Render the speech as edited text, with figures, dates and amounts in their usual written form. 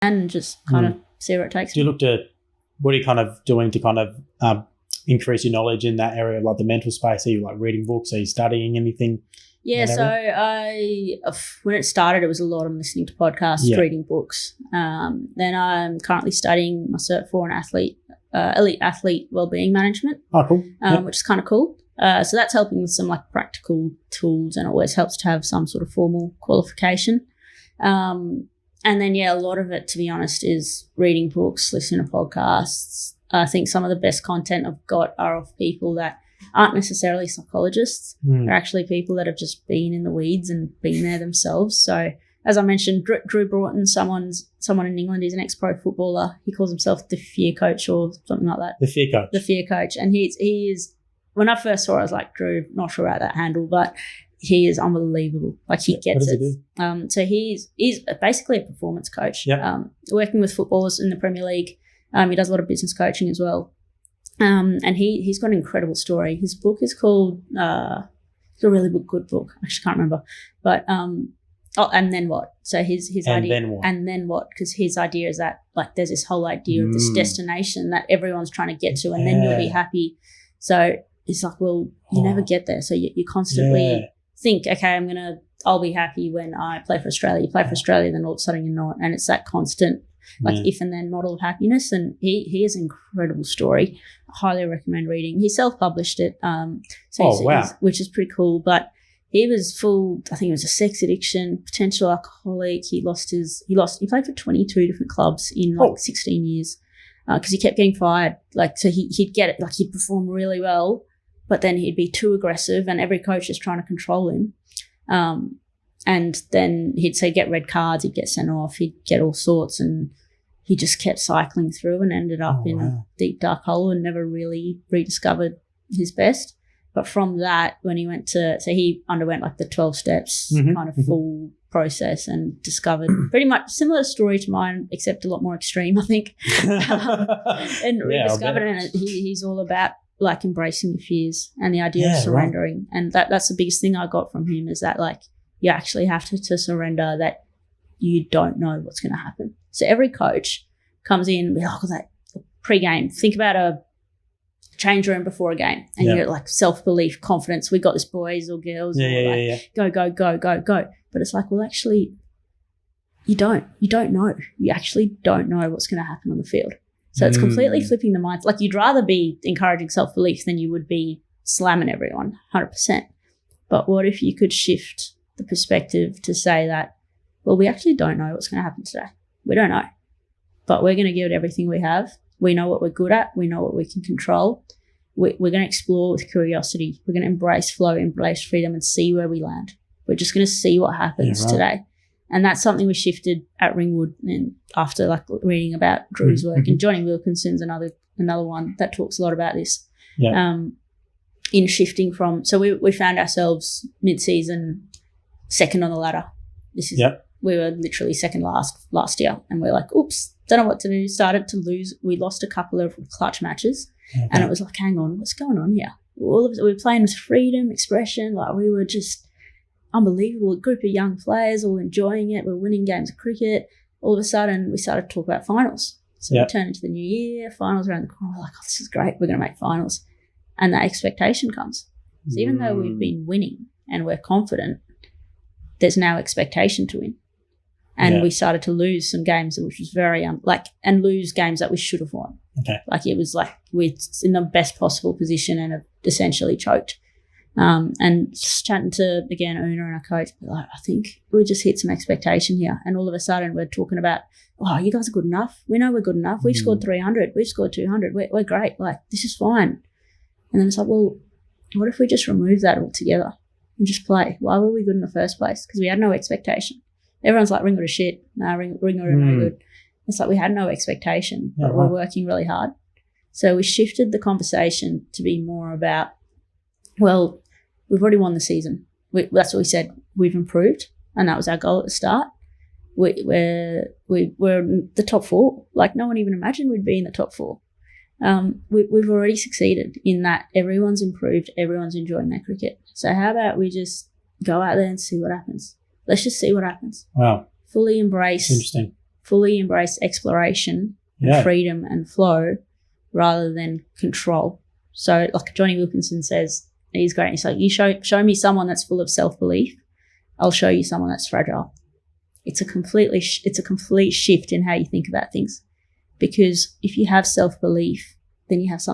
and just kind of see where it takes Do you me. look to what are you kind of doing to kind of increase your knowledge in that area of like the mental space? Are you like reading books? Are you studying anything? Yeah, that so area? when it started, it was a lot of listening to podcasts, reading books. Then I'm currently studying my Cert 4 in elite athlete wellbeing management. Oh, cool. Which is kind of cool. So that's helping with some like practical tools, and it always helps to have some sort of formal qualification. And then, a lot of it, to be honest, is reading books, listening to podcasts. I think some of the best content I've got are of people that aren't necessarily psychologists. They're actually people that have just been in the weeds and been there themselves. So as I mentioned, Drew Broughton, someone in England, he's an ex-pro footballer. He calls himself the fear coach or something like that. The fear coach. The fear coach. And he is, when I first saw it, I was like, Drew, not sure about that handle, but he is unbelievable. Like he gets it. He do? So he's basically a performance coach. Yep. Working with footballers in the Premier League. He does a lot of business coaching as well. And he's got an incredible story. His book is called, it's a really good book. I actually can't remember. But, and then what? So his and idea. Then what? And then what? Because his idea is that like there's this whole idea of this destination that everyone's trying to get to, and then you'll be happy. So it's like, well, you never get there. So you constantly think, okay, I'll be happy when I play for Australia. You play for Australia, then all of a sudden you're not. And it's that constant if and then model of happiness. And he has an incredible story. I highly recommend reading. He self-published it. Which is pretty cool. But he was I think it was a sex addiction, potential alcoholic. He played for 22 different clubs in 16 years because he kept getting fired. Like, so he'd get it, like he'd perform really well, but then he'd be too aggressive and every coach is trying to control him. And then he'd say get red cards, he'd get sent off, he'd get all sorts, and he just kept cycling through and ended up in a deep, dark hole and never really rediscovered his best. But from that, when he he underwent like the 12 steps kind of full process and discovered pretty much similar story to mine, except a lot more extreme, I think. And rediscovered it. And he's all about like embracing your fears and the idea of surrendering. Right. And that's the biggest thing I got from him, is that like you actually have to surrender that you don't know what's going to happen. So every coach comes in and be like, that pre-game, think about a change room before a game, and you're like self-belief, confidence, we got this, boys or girls, go. But it's like, well, actually you don't know. You actually don't know what's going to happen on the field. So it's completely flipping the mind. Like, you'd rather be encouraging self-belief than you would be slamming everyone, 100%. But what if you could shift the perspective to say that, well, we actually don't know what's going to happen today. We don't know. But we're going to give it everything we have. We know what we're good at. We know what we can control. We're going to explore with curiosity. We're going to embrace flow, embrace freedom, and see where we land. We're just going to see what happens today. And that's something we shifted at Ringwood, and after like reading about Drew's work, and Johnny Wilkinson's another one that talks a lot about this. In shifting from, so we found ourselves mid-season second on the ladder. We were literally second last year, and we're like, oops, don't know what to do. Started to lose. We lost a couple of clutch matches, and it was like, hang on, what's going on here? We were playing with freedom, expression, like we were just unbelievable. A group of young players all enjoying it. We're winning games of cricket. All of a sudden, we started to talk about finals. So we turned into the new year, finals around the corner. We're like, oh, this is great. We're going to make finals. And that expectation comes. So even though we've been winning and we're confident, there's now expectation to win. And we started to lose some games, which was very and lose games that we should have won. Like, it was like we're in the best possible position and have essentially choked. And just chatting to, again, Una and our coach, like, I think we just hit some expectation here. And all of a sudden we're talking about, oh, you guys are good enough. We know we're good enough. We've scored 300. We've scored 200. We're great. Like, this is fine. And then it's like, well, what if we just remove that altogether and just play? Why were we good in the first place? Because we had no expectation. Everyone's like, Ringwood is shit. No, Ringwood are no good. It's like we had no expectation, but we're working really hard. So we shifted the conversation to be more about, well, we've already won the season. That's what we said. We've improved, and that was our goal at the start. We're in the top four. Like, no one even imagined we'd be in the top four. We've already succeeded in that. Everyone's improved. Everyone's enjoying their cricket. So how about we just go out there and see what happens? Let's just see what happens. Wow. Fully embrace. Interesting. fully embrace exploration and freedom and flow rather than control. So like Johnny Wilkinson says, he's great. He's like, you show me someone that's full of self-belief, I'll show you someone that's fragile. It's a complete shift in how you think about things, because if you have self-belief, then you have something